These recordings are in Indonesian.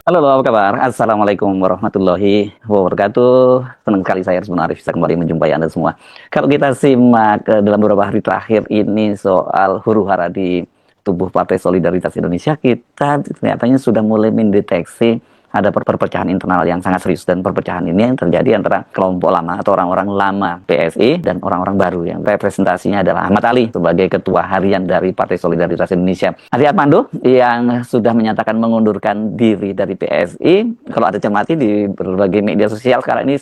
Halo, apa kabar? Assalamualaikum warahmatullahi wabarakatuh. Senang sekali saya Arsman Arif bisa kembali menjumpai Anda semua. Kalau kita simak dalam beberapa hari terakhir ini soal huru-hara di tubuh Partai Solidaritas Indonesia, kita kelihatannya sudah mulai mendeteksi ada perpecahan internal yang sangat serius, dan perpecahan ini yang terjadi antara kelompok lama atau orang-orang lama PSI dan orang-orang baru yang representasinya adalah Ahmad Ali sebagai ketua harian dari Partai Solidaritas Indonesia. Adi Armando yang sudah menyatakan mengundurkan diri dari PSI. Kalau ada cermati di berbagai media sosial sekarang ini,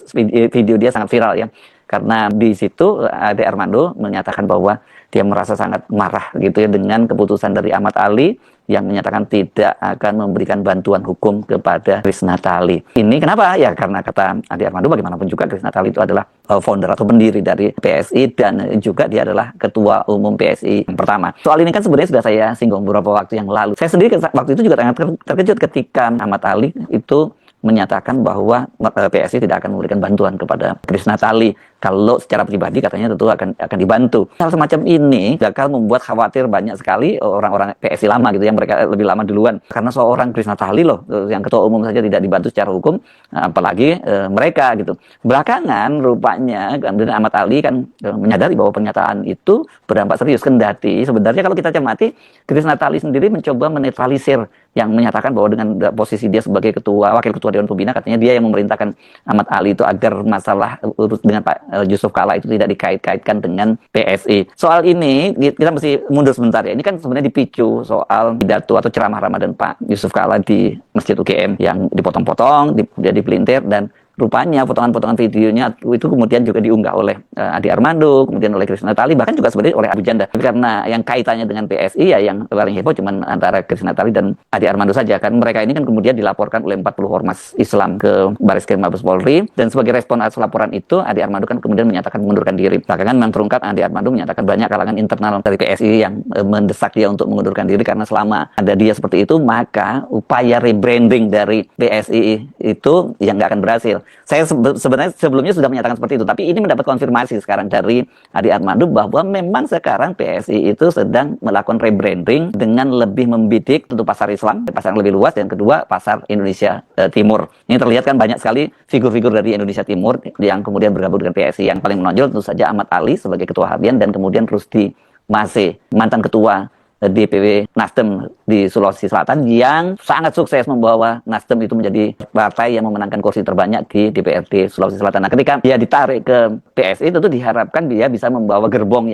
video dia sangat viral ya. Karena di situ Ade Armando menyatakan bahwa dia merasa sangat marah gitu ya dengan keputusan dari Ahmad Ali yang menyatakan tidak akan memberikan bantuan hukum kepada Grace Natali. Ini kenapa? Ya karena kata Ade Armando bagaimanapun juga Grace Natali itu adalah founder atau pendiri dari PSI dan juga dia adalah ketua umum PSI yang pertama. Soal ini kan sebenarnya sudah saya singgung beberapa waktu yang lalu. Saya sendiri waktu itu juga sangat terkejut ketika Ahmad Ali itu menyatakan bahwa PSI tidak akan memberikan bantuan kepada Grace Natali. Kalau secara pribadi katanya tentu akan dibantu. Hal semacam ini bakal membuat khawatir banyak sekali orang-orang PSI lama gitu yang mereka lebih lama duluan. Karena seorang Grace Natali loh yang ketua umum saja tidak dibantu secara hukum, apalagi mereka gitu. Belakangan rupanya dan Ahmad Ali kan menyadari bahwa pernyataan itu berdampak serius, kendati sebenarnya kalau kita cermati Grace Natali sendiri mencoba menetralisir yang menyatakan bahwa dengan posisi dia sebagai wakil ketua Dewan Pembina, katanya dia yang memerintahkan Ahmad Ali itu agar masalah urus dengan Pak Yusuf Kala itu tidak dikait-kaitkan dengan PSI. Soal ini kita mesti mundur sebentar ya. Ini kan sebenarnya dipicu soal pidato atau ceramah Ramadan Pak Yusuf Kala di Masjid UGM yang dipotong-potong, dia dipelintir, dan rupanya potongan-potongan videonya itu kemudian juga diunggah oleh Ade Armando, kemudian oleh Grace Natali, bahkan juga sebenarnya oleh Abu Janda. Tapi karena yang kaitannya dengan PSI ya yang paling heboh cuman antara Grace Natali dan Ade Armando saja. Kan mereka ini kan kemudian dilaporkan oleh 40 ormas Islam ke Bareskrim Mabes Polri, dan sebagai respon atas laporan itu Ade Armando kan kemudian menyatakan mengundurkan diri. Belakangan memang terungkap Ade Armando menyatakan banyak kalangan internal dari PSI yang mendesak dia untuk mengundurkan diri karena selama ada dia seperti itu maka upaya rebranding dari PSI itu yang nggak akan berhasil. Saya sebenarnya sebelumnya sudah menyatakan seperti itu, tapi ini mendapat konfirmasi sekarang dari Ade Armando bahwa memang sekarang PSI itu sedang melakukan rebranding dengan lebih membidik tentu pasar Islam, pasar yang lebih luas, dan kedua pasar Indonesia Timur. Ini terlihat kan banyak sekali figur-figur dari Indonesia Timur yang kemudian bergabung dengan PSI. Yang paling menonjol tentu saja Ahmad Ali sebagai ketua harian, dan kemudian Rusdi Mase, mantan ketua DPW Nasdem di Sulawesi Selatan yang sangat sukses membawa Nasdem itu menjadi partai yang memenangkan kursi terbanyak di DPRD Sulawesi Selatan. Nah, ketika dia ditarik ke PSI tentu diharapkan dia bisa membawa gerbong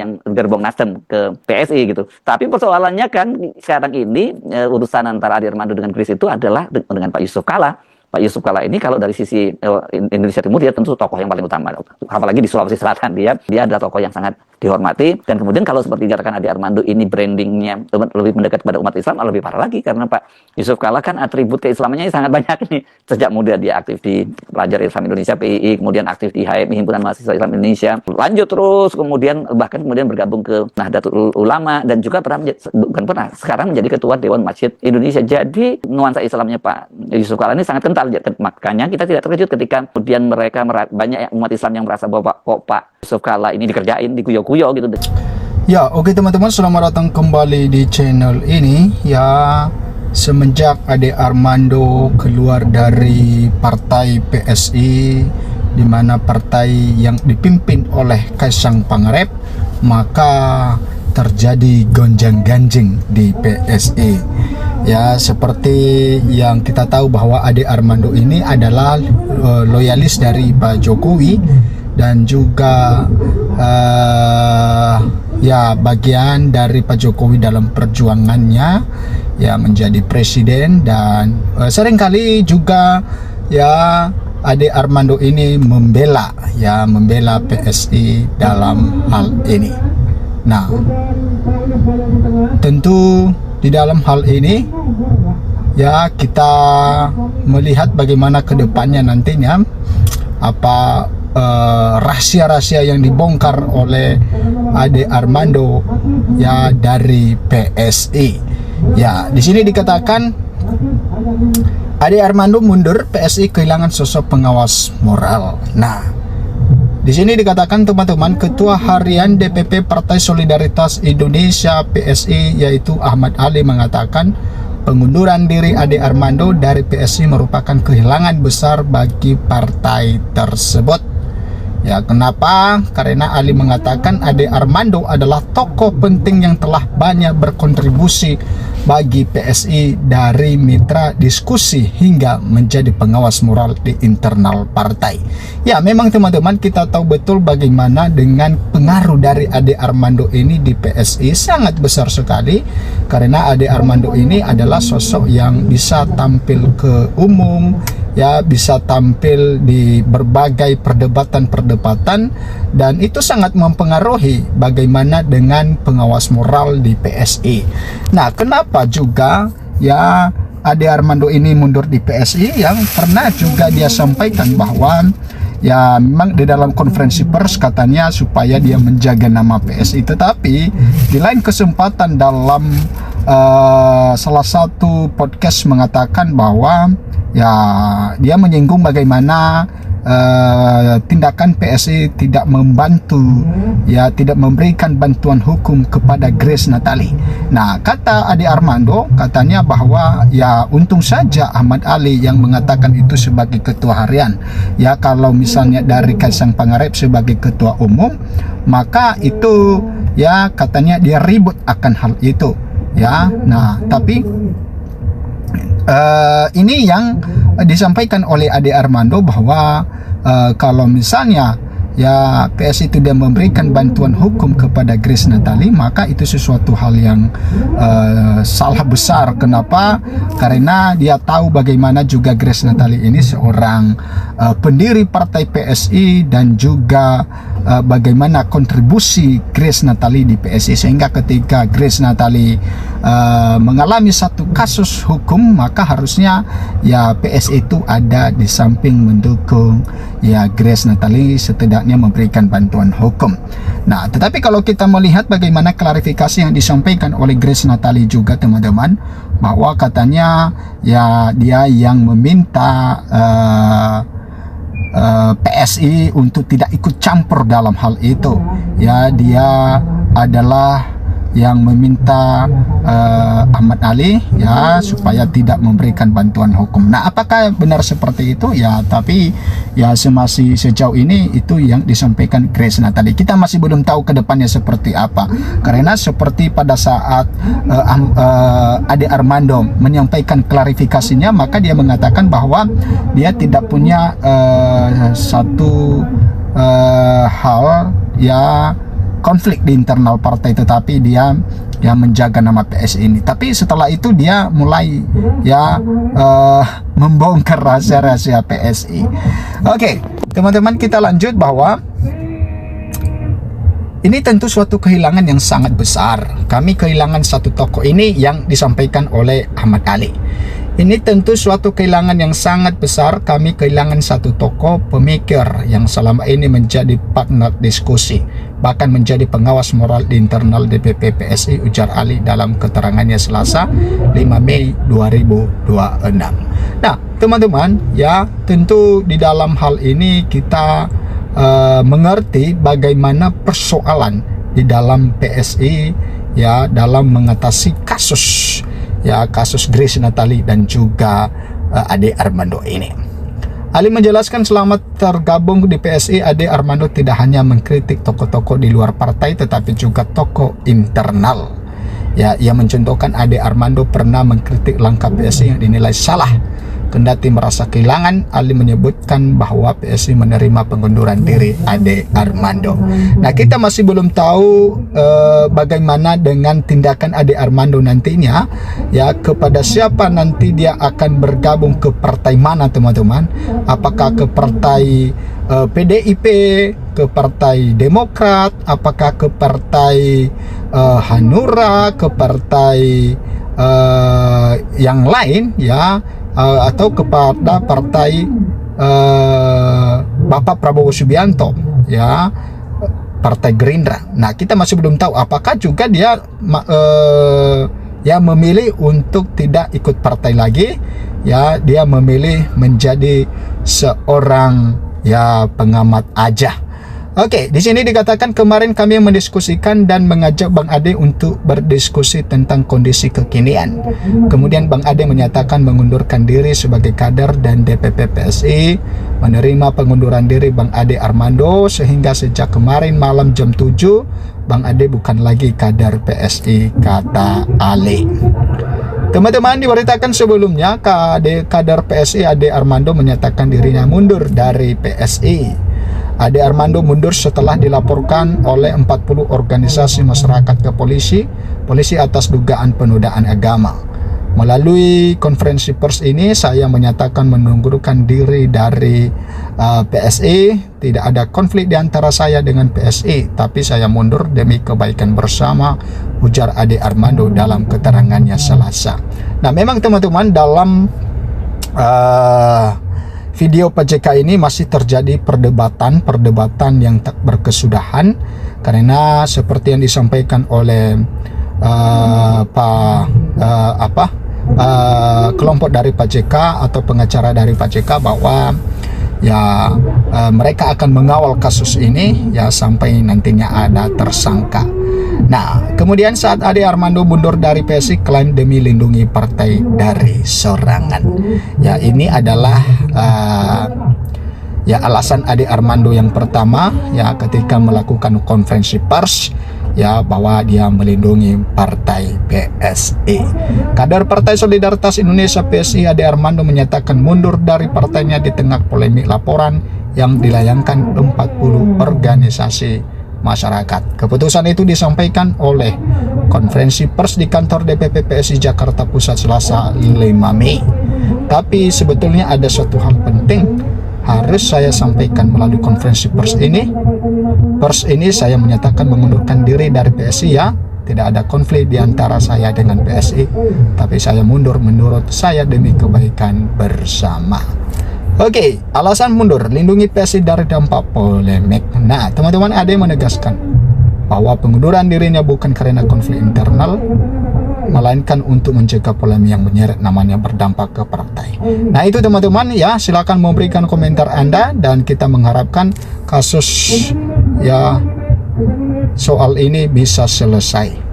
Nasdem ke PSI gitu. Tapi persoalannya kan sekarang ini urusan antara Ade Armando dengan Grace itu adalah dengan Pak Yusuf Kala. Pak Yusuf Kala ini kalau dari sisi Indonesia Timur dia tentu tokoh yang paling utama, apalagi di Sulawesi Selatan dia adalah tokoh yang sangat dihormati. Dan kemudian kalau seperti dikatakan Ade Armando ini brandingnya lebih mendekat kepada umat Islam, lebih parah lagi karena Pak Yusuf Kala kan atribut keislamannya sangat banyak nih. Sejak muda dia aktif di Pelajar Islam Indonesia PII, kemudian aktif di HMI Himpunan Mahasiswa Islam Indonesia, lanjut terus kemudian bahkan kemudian bergabung ke Nahdlatul Ulama, dan juga sekarang menjadi ketua Dewan Masjid Indonesia. Jadi nuansa Islamnya Pak Yusuf Kala ini sangat kental. Makanya kita tidak terkejut ketika kemudian mereka banyak umat Islam yang merasa bahwa kok Pak Yusuf Kala ini dikerjain, dikuyo-kuyo gitu. Ya, oke teman-teman, selamat datang kembali di channel ini. Ya, semenjak Ade Armando keluar dari partai PSI, di mana partai yang dipimpin oleh Kaisang Pangarep, maka terjadi gonjang-ganjing di PSI. Ya, seperti yang kita tahu bahwa Ade Armando ini adalah loyalis dari Pak Jokowi, dan juga ya bagian dari Pak Jokowi dalam perjuangannya ya menjadi presiden, dan seringkali juga ya Ade Armando ini membela PSI dalam hal ini. Nah, tentu di dalam hal ini ya kita melihat bagaimana kedepannya nantinya apa rahasia-rahasia yang dibongkar oleh Ade Armando ya dari PSI. Ya, di sini dikatakan Ade Armando mundur, PSI kehilangan sosok pengawas moral. Nah, di sini dikatakan teman-teman, Ketua Harian DPP Partai Solidaritas Indonesia PSI yaitu Ahmad Ali mengatakan pengunduran diri Ade Armando dari PSI merupakan kehilangan besar bagi partai tersebut. Ya, kenapa? Karena Ali mengatakan Ade Armando adalah tokoh penting yang telah banyak berkontribusi bagi PSI dari mitra diskusi hingga menjadi pengawas moral di internal partai. Ya, memang teman-teman, kita tahu betul bagaimana dengan pengaruh dari Ade Armando ini di PSI sangat besar sekali, karena Ade Armando ini adalah sosok yang bisa tampil ke umum, ya, bisa tampil di berbagai perdebatan-perdebatan, dan itu sangat mempengaruhi bagaimana dengan pengawas moral di PSI. Nah, kenapa juga ya Ade Armando ini mundur di PSI? Yang pernah juga dia sampaikan bahwa ya memang di dalam konferensi pers katanya supaya dia menjaga nama PSI, tetapi di lain kesempatan dalam salah satu podcast mengatakan bahwa ya dia menyinggung bagaimana tindakan PSI tidak membantu, ya tidak memberikan bantuan hukum kepada Grace Natali. Nah, kata Ade Armando katanya bahwa ya untung saja Ahmad Ali yang mengatakan itu sebagai ketua harian. Ya, kalau misalnya dari Kaisang Pangarep sebagai ketua umum, maka itu ya katanya dia ribut akan hal itu. Ya, nah tapi ini yang disampaikan oleh Ade Armando bahwa kalau misalnya ya PSI tidak memberikan bantuan hukum kepada Grace Natali, maka itu sesuatu hal yang salah besar. Kenapa? Karena dia tahu bagaimana juga Grace Natali ini seorang pendiri partai PSI dan juga bagaimana kontribusi Grace Natali di PSI, sehingga ketika Grace Natali mengalami satu kasus hukum, maka harusnya ya PSI itu ada di samping mendukung ya Grace Natali, setidaknya memberikan bantuan hukum. Nah, tetapi kalau kita melihat bagaimana klarifikasi yang disampaikan oleh Grace Natali juga, teman-teman, bahwa katanya ya dia yang meminta PSI untuk tidak ikut campur dalam hal itu. Ya, dia adalah yang meminta Ahmad Ali ya supaya tidak memberikan bantuan hukum. Nah, apakah benar seperti itu? Ya, tapi ya masih sejauh ini itu yang disampaikan Grace Natali. Kita masih belum tahu ke depannya seperti apa. Karena seperti pada saat Ade Armando menyampaikan klarifikasinya, maka dia mengatakan bahwa dia tidak punya satu hal ya konflik di internal partai, tetapi dia yang menjaga nama PSI ini. Tapi setelah itu dia mulai ya membongkar rahasia-rahasia PSI. Oke, teman-teman, kita lanjut bahwa ini tentu suatu kehilangan yang sangat besar. Kami kehilangan satu tokoh ini yang disampaikan oleh Ahmad Ali. Ini tentu suatu kehilangan yang sangat besar. Kami kehilangan satu tokoh pemikir yang selama ini menjadi partner diskusi, bahkan menjadi pengawas moral di internal DPP PSI, ujar Ali dalam keterangannya Selasa 5 Mei 2026. Nah, teman-teman, ya tentu di dalam hal ini kita mengerti bagaimana persoalan di dalam PSI ya dalam mengatasi kasus Grace Natali dan juga Ade Armando ini. Ali menjelaskan selama tergabung di PSI, Ade Armando tidak hanya mengkritik tokoh-tokoh di luar partai tetapi juga tokoh internal. Ya, ia mencontohkan Ade Armando pernah mengkritik langkah PSI yang dinilai salah. Kendati merasa kehilangan, Ali menyebutkan bahwa PSI menerima pengunduran diri Ade Armando. Nah, kita masih belum tahu bagaimana dengan tindakan Ade Armando nantinya, ya kepada siapa nanti dia akan bergabung, ke partai mana, teman-teman? Apakah ke partai PDIP, ke partai Demokrat, apakah ke partai Hanura, ke partai yang lain, ya, atau kepada partai Bapak Prabowo Subianto, ya, partai Gerindra. Nah, kita masih belum tahu apakah juga dia ya memilih untuk tidak ikut partai lagi, ya dia memilih menjadi seorang ya pengamat aja. Oke, di sini dikatakan kemarin kami mendiskusikan dan mengajak Bang Ade untuk berdiskusi tentang kondisi kekinian. Kemudian Bang Ade menyatakan mengundurkan diri sebagai kader dan DPP PSI, menerima pengunduran diri Bang Ade Armando, sehingga sejak kemarin malam jam 7, Bang Ade bukan lagi kader PSI, kata Ale. Teman-teman, diberitakan sebelumnya kader PSI Ade Armando menyatakan dirinya mundur dari PSI. Ade Armando mundur setelah dilaporkan oleh 40 organisasi masyarakat ke polisi atas dugaan penodaan agama. Melalui konferensi pers ini, saya menyatakan mengundurkan diri dari PSI. Tidak ada konflik di antara saya dengan PSI, tapi saya mundur demi kebaikan bersama, ujar Ade Armando dalam keterangannya Selasa. Nah, memang teman-teman, dalam video Pak JK ini masih terjadi perdebatan yang tak berkesudahan, karena seperti yang disampaikan oleh kelompok dari Pak JK atau pengacara dari Pak JK bahwa ya mereka akan mengawal kasus ini ya sampai nantinya ada tersangka. Nah, kemudian saat Ade Armando mundur dari PSI, klaim demi lindungi partai dari sorangan. Ya, ini adalah ya alasan Ade Armando yang pertama ya ketika melakukan konferensi pers ya bahwa dia melindungi partai PSI. Kader Partai Solidaritas Indonesia PSI Ade Armando menyatakan mundur dari partainya di tengah polemik laporan yang dilayangkan 40 organisasi masyarakat. Keputusan itu disampaikan oleh konferensi pers di kantor DPP PSI Jakarta Pusat Selasa 5 Mei. Tapi sebetulnya ada suatu hal penting harus saya sampaikan melalui konferensi pers ini. Pers ini saya menyatakan mengundurkan diri dari PSI ya. Tidak ada konflik di antara saya dengan PSI, tapi saya mundur menurut saya demi kebaikan bersama. Oke, alasan mundur, lindungi PSI dari dampak polemik. Nah, teman-teman, Ade menegaskan bahwa pengunduran dirinya bukan karena konflik internal, melainkan untuk mencegah polemik yang menyeret namanya berdampak ke partai. Nah, itu teman-teman ya, silakan memberikan komentar Anda, dan kita mengharapkan kasus ya soal ini bisa selesai.